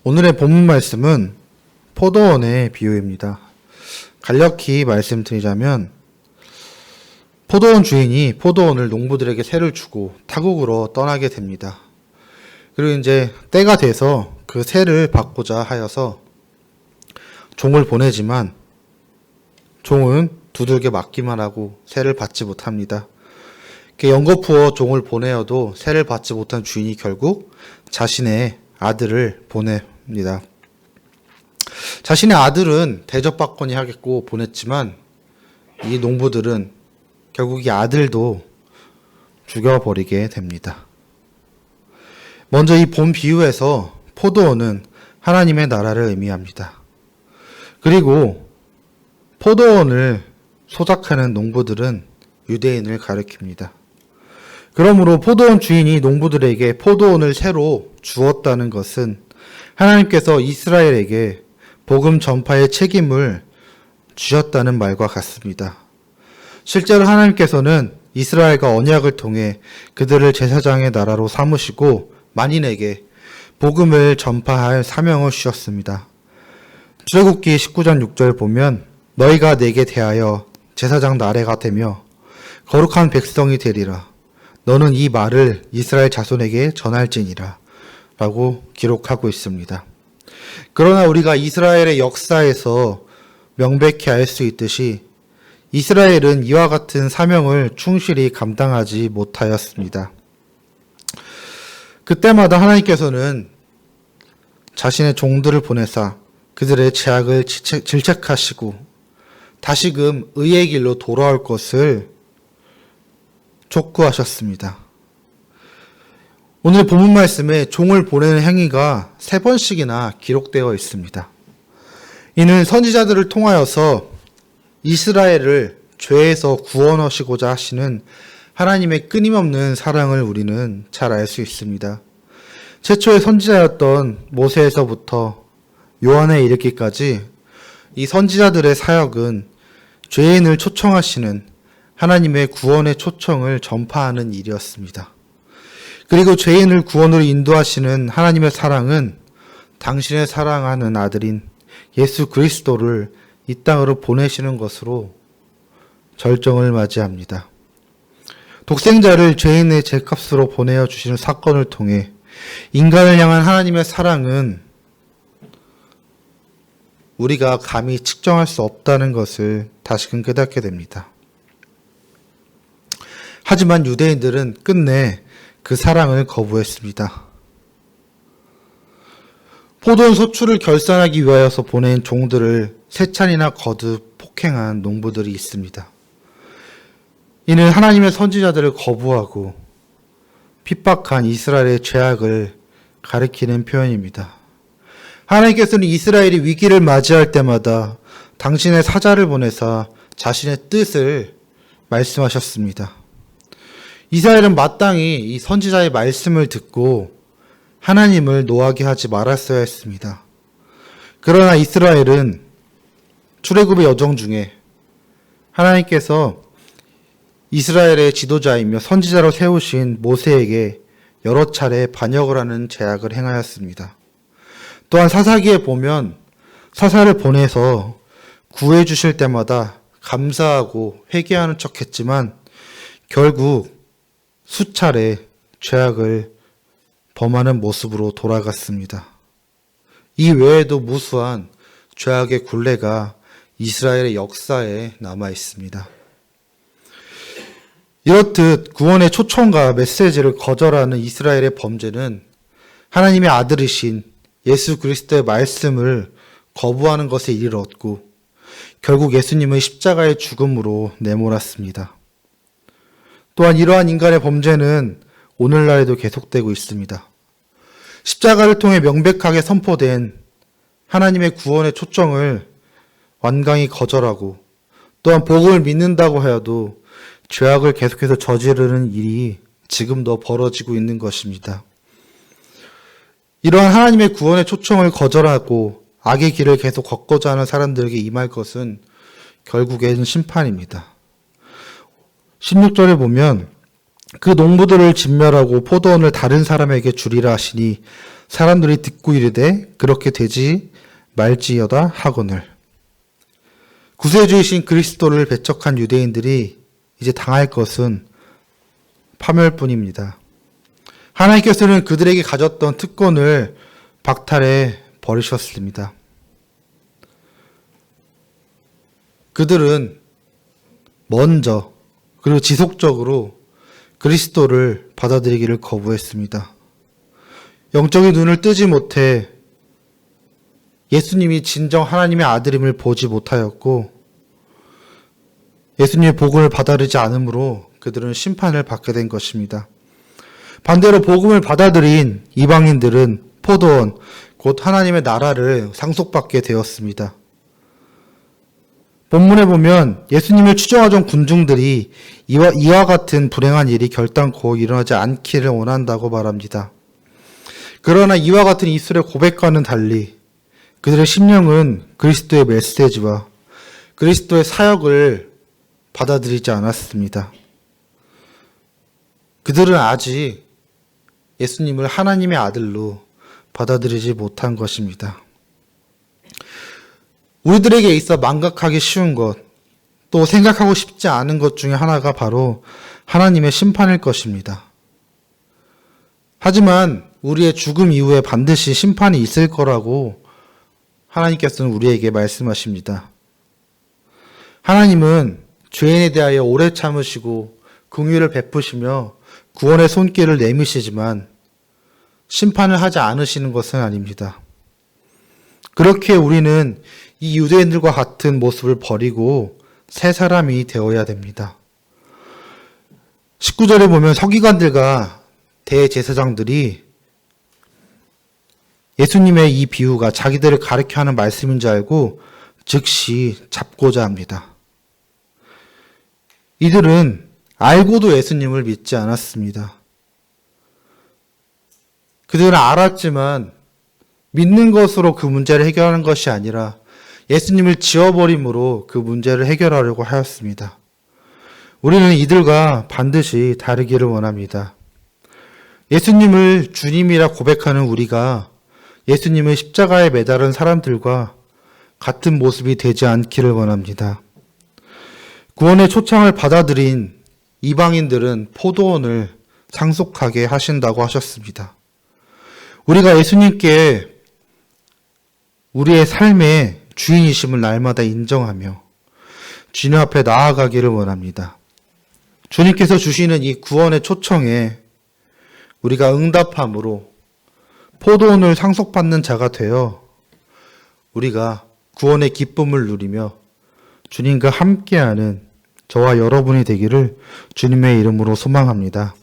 오늘의 본문 말씀은 포도원의 비유입니다. 간략히 말씀드리자면 포도원 주인이 포도원을 농부들에게 세를 주고 타국으로 떠나게 됩니다. 그리고 이제 때가 돼서 그 세를 받고자 하여서 종을 보내지만 종은 두들겨 맞기만 하고 세를 받지 못합니다. 연거푸어 종을 보내어도 세를 받지 못한 주인이 결국 자신의 아들을 보냅니다. 자신의 아들은 대접받거니 하겠고 보냈지만 이 농부들은 결국 이 아들도 죽여버리게 됩니다. 먼저 이 본 비유에서 포도원은 하나님의 나라를 의미합니다. 그리고 포도원을 소작하는 농부들은 유대인을 가리킵니다. 그러므로 포도원 주인이 농부들에게 포도원을 새로 주었다는 것은 하나님께서 이스라엘에게 복음 전파의 책임을 주셨다는 말과 같습니다. 실제로 하나님께서는 이스라엘과 언약을 통해 그들을 제사장의 나라로 삼으시고 만인에게 복음을 전파할 사명을 주셨습니다. 출애굽기 19장 6절 보면 너희가 내게 대하여 제사장 나라가 되며 거룩한 백성이 되리라. 너는 이 말을 이스라엘 자손에게 전할지니라 라고 기록하고 있습니다. 그러나 우리가 이스라엘의 역사에서 명백히 알 수 있듯이 이스라엘은 이와 같은 사명을 충실히 감당하지 못하였습니다. 그때마다 하나님께서는 자신의 종들을 보내사 그들의 죄악을 질책하시고 다시금 의의 길로 돌아올 것을 촉구하셨습니다. 오늘 본문 말씀에 종을 보내는 행위가 3번씩이나 기록되어 있습니다. 이는 선지자들을 통하여서 이스라엘을 죄에서 구원하시고자 하시는 하나님의 끊임없는 사랑을 우리는 잘 알 수 있습니다. 최초의 선지자였던 모세에서부터 요한에 이르기까지 이 선지자들의 사역은 죄인을 초청하시는 하나님의 구원의 초청을 전파하는 일이었습니다. 그리고 죄인을 구원으로 인도하시는 하나님의 사랑은 당신의 사랑하는 아들인 예수 그리스도를 이 땅으로 보내시는 것으로 절정을 맞이합니다. 독생자를 죄인의 죄값으로 보내어 주시는 사건을 통해 인간을 향한 하나님의 사랑은 우리가 감히 측정할 수 없다는 것을 다시금 깨닫게 됩니다. 하지만 유대인들은 끝내 그 사랑을 거부했습니다. 포도원 소출을 결산하기 위하여서 보낸 종들을 세 차례나 거듭 폭행한 농부들이 있습니다. 이는 하나님의 선지자들을 거부하고 핍박한 이스라엘의 죄악을 가리키는 표현입니다. 하나님께서는 이스라엘이 위기를 맞이할 때마다 당신의 사자를 보내사 자신의 뜻을 말씀하셨습니다. 이스라엘은 마땅히 이 선지자의 말씀을 듣고 하나님을 노하게 하지 말았어야 했습니다. 그러나 이스라엘은 출애굽의 여정 중에 하나님께서 이스라엘의 지도자이며 선지자로 세우신 모세에게 여러 차례 반역을 하는 죄악을 행하였습니다. 또한 사사기에 보면 사사를 보내서 구해 주실 때마다 감사하고 회개하는 척했지만 결국 수차례 죄악을 범하는 모습으로 돌아갔습니다. 이 외에도 무수한 죄악의 굴레가 이스라엘의 역사에 남아 있습니다. 이렇듯 구원의 초청과 메시지를 거절하는 이스라엘의 범죄는 하나님의 아들이신 예수 그리스도의 말씀을 거부하는 것에 이르렀고 결국 예수님의 십자가의 죽음으로 내몰았습니다. 또한 이러한 인간의 범죄는 오늘날에도 계속되고 있습니다. 십자가를 통해 명백하게 선포된 하나님의 구원의 초청을 완강히 거절하고 또한 복음을 믿는다고 하여도 죄악을 계속해서 저지르는 일이 지금도 벌어지고 있는 것입니다. 이러한 하나님의 구원의 초청을 거절하고 악의 길을 계속 걷고자 하는 사람들에게 임할 것은 결국엔 심판입니다. 16절에 보면 그 농부들을 진멸하고 포도원을 다른 사람에게 주리라 하시니 사람들이 듣고 이르되 그렇게 되지 말지어다 하거늘. 구세주이신 그리스도를 배척한 유대인들이 이제 당할 것은 파멸뿐입니다. 하나님께서는 그들에게 가졌던 특권을 박탈해 버리셨습니다. 그들은 먼저 그리고 지속적으로 그리스도를 받아들이기를 거부했습니다. 영적인 눈을 뜨지 못해 예수님이 진정 하나님의 아들임을 보지 못하였고 예수님의 복음을 받아들이지 않으므로 그들은 심판을 받게 된 것입니다. 반대로 복음을 받아들인 이방인들은 포도원, 곧 하나님의 나라를 상속받게 되었습니다. 본문에 보면 예수님을 추종하던 군중들이 이와 같은 불행한 일이 결단코 일어나지 않기를 원한다고 말합니다. 그러나 이와 같은 이술의 고백과는 달리 그들의 심령은 그리스도의 메시지와 그리스도의 사역을 받아들이지 않았습니다. 그들은 아직 예수님을 하나님의 아들로 받아들이지 못한 것입니다. 우리들에게 있어 망각하기 쉬운 것, 또 생각하고 싶지 않은 것 중에 하나가 바로 하나님의 심판일 것입니다. 하지만 우리의 죽음 이후에 반드시 심판이 있을 거라고 하나님께서는 우리에게 말씀하십니다. 하나님은 죄인에 대하여 오래 참으시고 긍휼을 베푸시며 구원의 손길을 내미시지만 심판을 하지 않으시는 것은 아닙니다. 그렇게 우리는 이 유대인들과 같은 모습을 버리고 새 사람이 되어야 됩니다. 19절에 보면 서기관들과 대제사장들이 예수님의 이 비유가 자기들을 가르쳐 하는 말씀인 줄 알고 즉시 잡고자 합니다. 이들은 알고도 예수님을 믿지 않았습니다. 그들은 알았지만 믿는 것으로 그 문제를 해결하는 것이 아니라 예수님을 지워버림으로 그 문제를 해결하려고 하였습니다. 우리는 이들과 반드시 다르기를 원합니다. 예수님을 주님이라 고백하는 우리가 예수님을 십자가에 매달은 사람들과 같은 모습이 되지 않기를 원합니다. 구원의 초청을 받아들인 이방인들은 포도원을 상속하게 하신다고 하셨습니다. 우리가 예수님께 우리의 삶의 주인이심을 날마다 인정하며 주님 앞에 나아가기를 원합니다. 주님께서 주시는 이 구원의 초청에 우리가 응답함으로 포도원을 상속받는 자가 되어 우리가 구원의 기쁨을 누리며 주님과 함께하는 저와 여러분이 되기를 주님의 이름으로 소망합니다.